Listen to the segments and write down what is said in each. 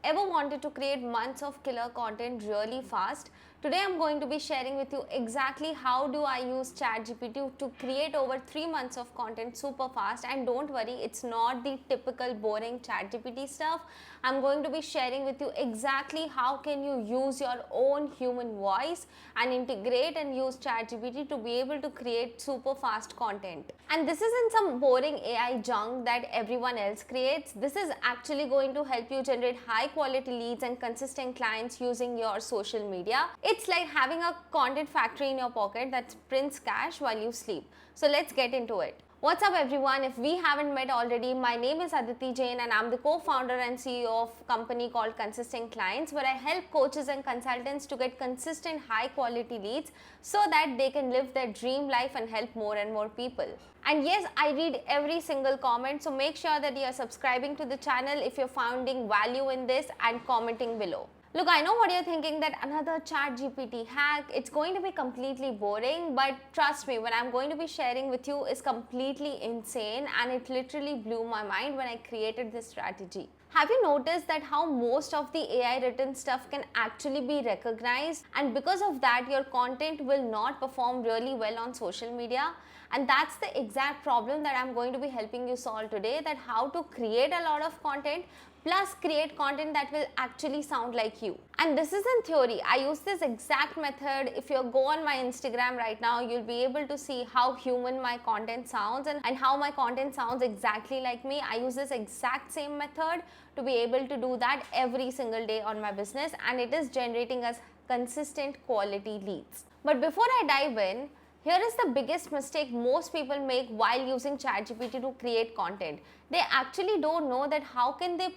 ever wanted to create months of killer content really fast? Today I'm going to be sharing with you exactly how do I use ChatGPT to create over 3 months of content super fast. And don't worry, it's not the typical boring ChatGPT stuff. I'm going to be sharing with you exactly how can you use your own human voice and integrate and use ChatGPT to be able to create super fast content. And this isn't some boring AI junk that everyone else creates. This is actually going to help you generate high quality leads and consistent clients using your social media. It's like having a content factory in your pocket that prints cash while you sleep. So let's get into it. What's up everyone? If we haven't met already, my name is Aditi Jain and I'm the co-founder and CEO of a company called Consistent Clients, where I help coaches and consultants to get consistent high quality leads so that they can live their dream life and help more and more people. And yes, I read every single comment, so make sure that you are subscribing to the channel if you're finding value in this and commenting below. Look, I know what you're thinking, that another ChatGPT hack, it's going to be completely boring, but trust me, what I'm going to be sharing with you is completely insane and it literally blew my mind when I created this strategy. Have you noticed that how most of the AI written stuff can actually be recognized, and because of that your content will not perform really well on social media? And that's the exact problem that I'm going to be helping you solve today, that how to create a lot of content plus create content that will actually sound like you. And this is in theory. I use this exact method. If you go on my Instagram right now, you'll be able to see how human my content sounds and how my content sounds exactly like me. I use this exact same method to be able to do that every single day on my business, and it is generating us consistent quality leads. But before I dive in, here is the biggest mistake most people make while using ChatGPT to create content. They actually don't know that how can they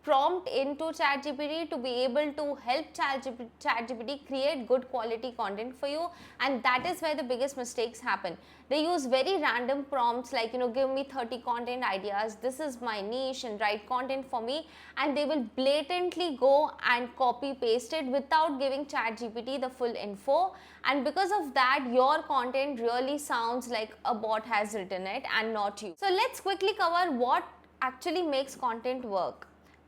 prompt into ChatGPT to be able to help ChatGPT create good quality content for you, and that is where the biggest mistakes happen. They use very random prompts like, give me 30 content ideas, this is my niche, and write content for me, and they will blatantly go and copy paste it without giving ChatGPT the full info, and because of that your content really sounds like a bot has written it and not you. So let's quickly cover what actually makes content work.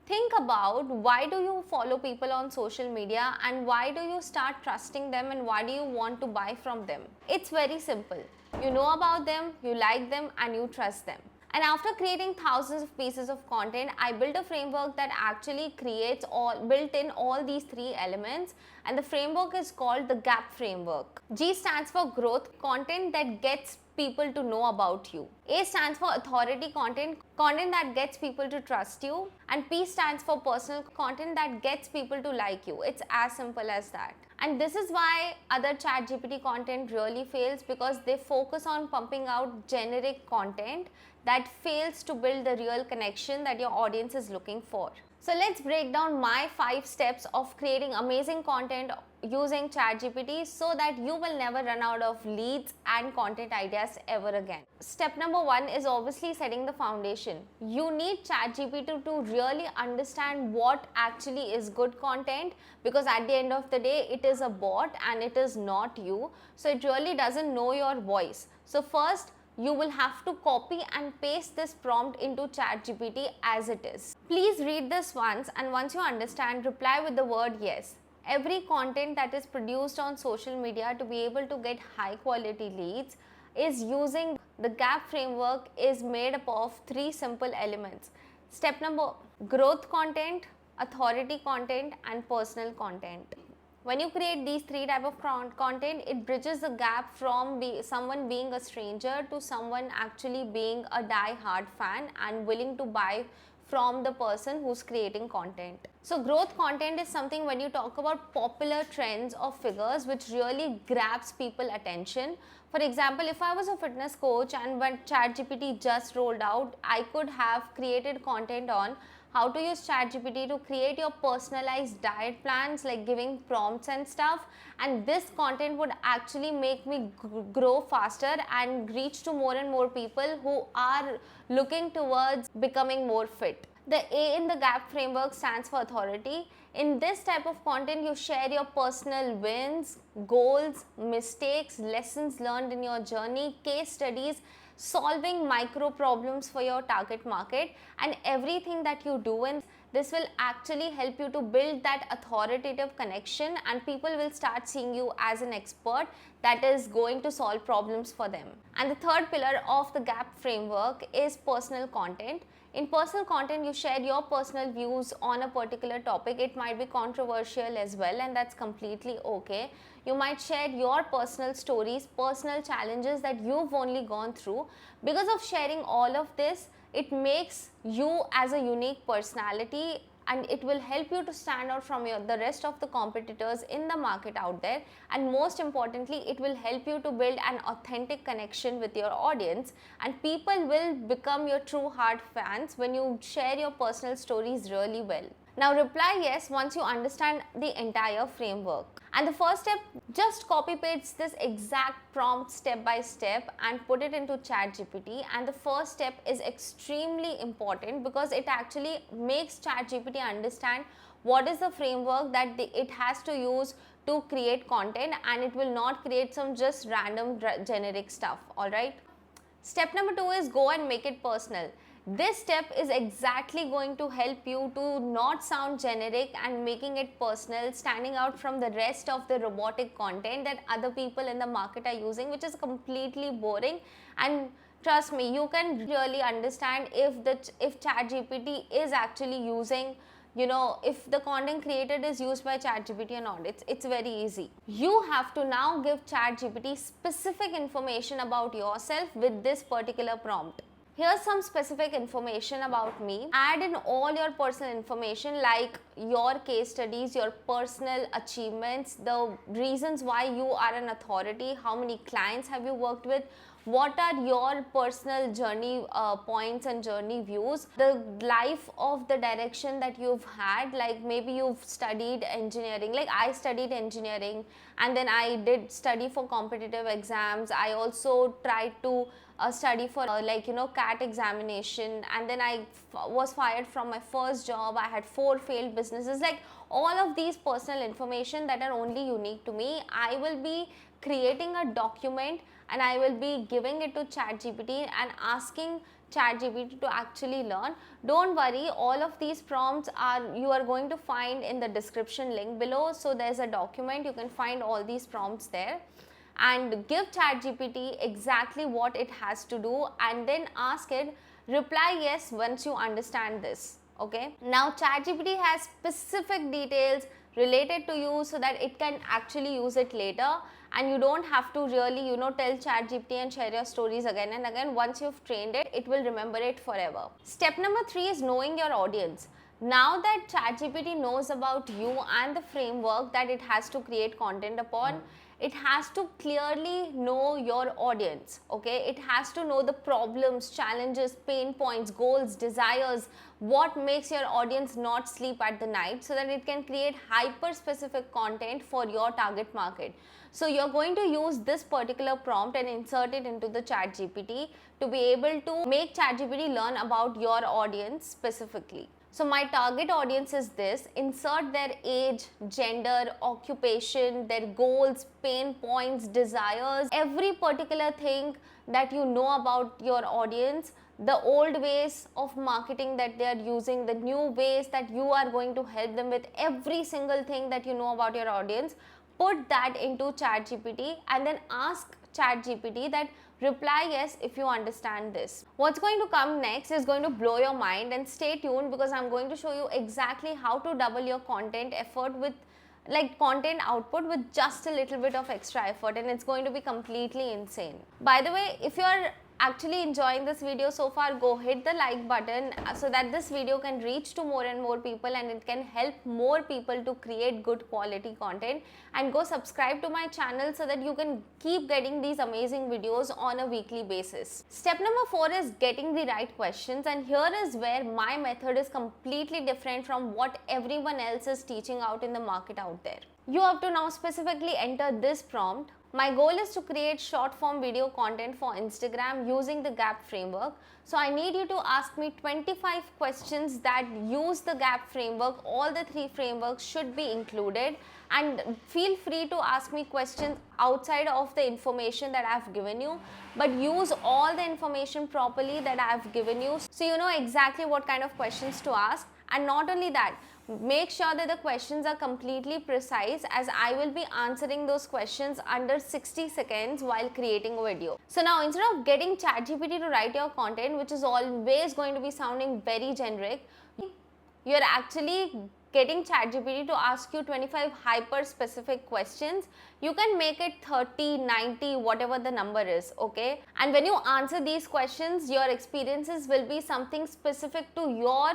Think about, why do you follow people on social media and why do you start trusting them and why do you want to buy from them? It's very simple. You know about them, you like them, and you trust them. And after creating thousands of pieces of content, I built a framework that actually built in all these three elements, and the framework is called the GAP framework. G stands for growth, content that gets people to know about you. A stands for authority content, content that gets people to trust you. And P stands for personal content that gets people to like you. It's as simple as that. And this is why other ChatGPT content really fails, because they focus on pumping out generic content that fails to build the real connection that your audience is looking for. So let's break down my 5 steps of creating amazing content using ChatGPT so that you will never run out of leads and content ideas ever again. Step number 1 is obviously setting the foundation. You need ChatGPT to really understand what actually is good content, because at the end of the day it is a bot and it is not you, so it really doesn't know your voice. So first, you will have to copy and paste this prompt into ChatGPT as it is. Please read this once, and once you understand, reply with the word yes. Every content that is produced on social media to be able to get high quality leads is using the GAP framework, is made up of 3 simple elements. Step number: growth content, authority content, and personal content. When you create these 3 types of content, it bridges the gap from someone being a stranger to someone actually being a die-hard fan and willing to buy from the person who's creating content. So growth content is something when you talk about popular trends or figures which really grabs people attention. For example, if I was a fitness coach and when ChatGPT just rolled out, I could have created content on how to use ChatGPT to create your personalized diet plans, like giving prompts and stuff, and this content would actually make me grow faster and reach to more and more people who are looking towards becoming more fit. The A in the GAP framework stands for authority. In this type of content, you share your personal wins, goals, mistakes, lessons learned in your journey, case studies, solving micro problems for your target market, and everything that you do in this will actually help you to build that authoritative connection, and people will start seeing you as an expert that is going to solve problems for them. And the third pillar of the GAP framework is personal content. In personal content, you share your personal views on a particular topic. It might be controversial as well, and that's completely okay. You might share your personal stories, personal challenges that you've only gone through. Because of sharing all of this, it makes you as a unique personality, and it will help you to stand out from the rest of the competitors in the market out there. And most importantly, it will help you to build an authentic connection with your audience, and people will become your true heart fans when you share your personal stories really well. Now reply yes once you understand the entire framework. And the first step, just copy paste this exact prompt step by step and put it into ChatGPT. And the first step is extremely important because it actually makes ChatGPT understand what is the framework that it has to use to create content, and it will not create some just random generic stuff. Alright. Step number 2 is go and make it personal. This step is exactly going to help you to not sound generic and making it personal, standing out from the rest of the robotic content that other people in the market are using, which is completely boring. And trust me, you can really understand if ChatGPT is actually using, if the content created is used by ChatGPT or not. It's very easy. You have to now give ChatGPT specific information about yourself with this particular prompt. Here's some specific information about me. Add in all your personal information like your case studies, your personal achievements, the reasons why you are an authority, how many clients have you worked with, what are your personal journey points and journey views, the life of the direction that you've had, like maybe you've studied engineering, like I studied engineering and then I did study for competitive exams. I also tried to study for CAT examination, and then I was fired from my first job. I had 4 failed businesses. Like all of these personal information that are only unique to me, I will be creating a document and I will be giving it to ChatGPT and asking ChatGPT to actually learn. Don't worry, all of these prompts you are going to find in the description link below. So there's a document, you can find all these prompts there. And give ChatGPT exactly what it has to do, and then ask it, reply yes once you understand this. Okay. Now ChatGPT has specific details related to you so that it can actually use it later, and you don't have to really tell ChatGPT and share your stories again and again. Once you've trained it, it will remember it forever. Step number 3 is knowing your audience. Now that ChatGPT knows about you and the framework that it has to create content upon, it has to clearly know your audience. Okay, it has to know the problems, challenges, pain points, goals, desires, what makes your audience not sleep at the night, so that it can create hyper specific content for your target market. So you're going to use this particular prompt and insert it into the ChatGPT to be able to make ChatGPT learn about your audience specifically. So my target audience is this. Insert their age, gender, occupation, their goals, pain points, desires, every particular thing that you know about your audience, the old ways of marketing that they are using, the new ways that you are going to help them with, every single thing that you know about your audience. Put that into ChatGPT and then ask ChatGPT that reply yes if you understand this. What's going to come next is going to blow your mind, and stay tuned because I'm going to show you exactly how to double your content effort with content output with just a little bit of extra effort, and it's going to be completely insane. By the way, if you're actually enjoying this video so far, go hit the like button so that this video can reach to more and more people and it can help more people to create good quality content. And go subscribe to my channel so that you can keep getting these amazing videos on a weekly basis. Step number 4 is getting the right questions, and here is where my method is completely different from what everyone else is teaching out in the market out there. You have to now specifically enter this prompt. My goal is to create short form video content for Instagram using the GAP framework. So I need you to ask me 25 questions that use the GAP framework. All the 3 frameworks should be included, and feel free to ask me questions outside of the information that I've given you, but use all the information properly that I've given you so you know exactly what kind of questions to ask. And not only that, make sure that the questions are completely precise, as I will be answering those questions under 60 seconds while creating a video. So now, instead of getting ChatGPT to write your content, which is always going to be sounding very generic, you're actually getting ChatGPT to ask you 25 hyper specific questions. You can make it 30, 90, whatever the number is, okay? And when you answer these questions, your experiences will be something specific to your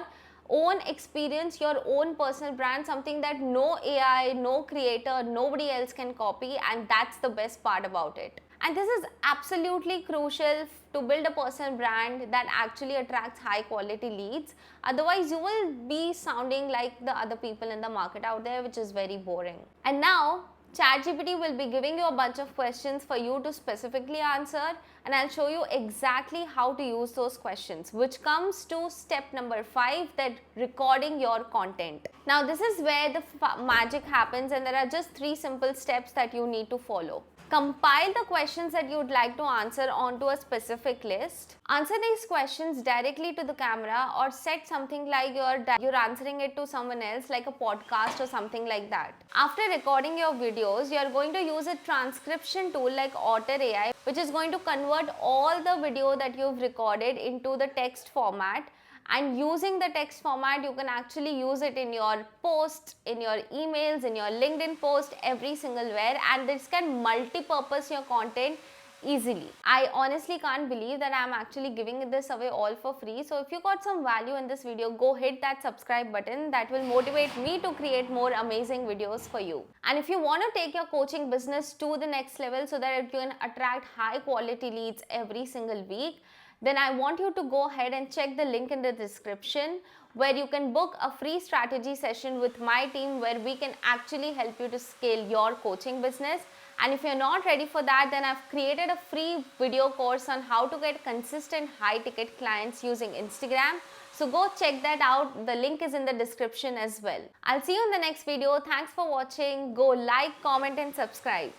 own experience, your own personal brand, something that no AI, no creator, nobody else can copy, and that's the best part about it. And this is absolutely crucial to build a personal brand that actually attracts high quality leads. Otherwise, you will be sounding like the other people in the market out there, which is very boring. And now, ChatGPT will be giving you a bunch of questions for you to specifically answer, and I'll show you exactly how to use those questions, which comes to step number 5, that recording your content. Now, this is where the magic happens, and there are just 3 simple steps that you need to follow. Compile the questions that you would like to answer onto a specific list. Answer these questions directly to the camera, or set something like you're answering it to someone else, like a podcast or something like that. After recording your videos, you're going to use a transcription tool like Otter AI, which is going to convert all the video that you've recorded into the text format. And using the text format, you can actually use it in your posts, in your emails, in your LinkedIn post, every single where, and this can multi-purpose your content easily. I honestly can't believe that I'm actually giving this away all for free. So if you got some value in this video, go hit that subscribe button. That will motivate me to create more amazing videos for you. And if you want to take your coaching business to the next level so that you can attract high quality leads every single week, then I want you to go ahead and check the link in the description, where you can book a free strategy session with my team, where we can actually help you to scale your coaching business. And if you're not ready for that, then I've created a free video course on how to get consistent high ticket clients using Instagram. So go check that out. The link is in the description as well. I'll see you in the next video. Thanks for watching. Go like, comment and subscribe.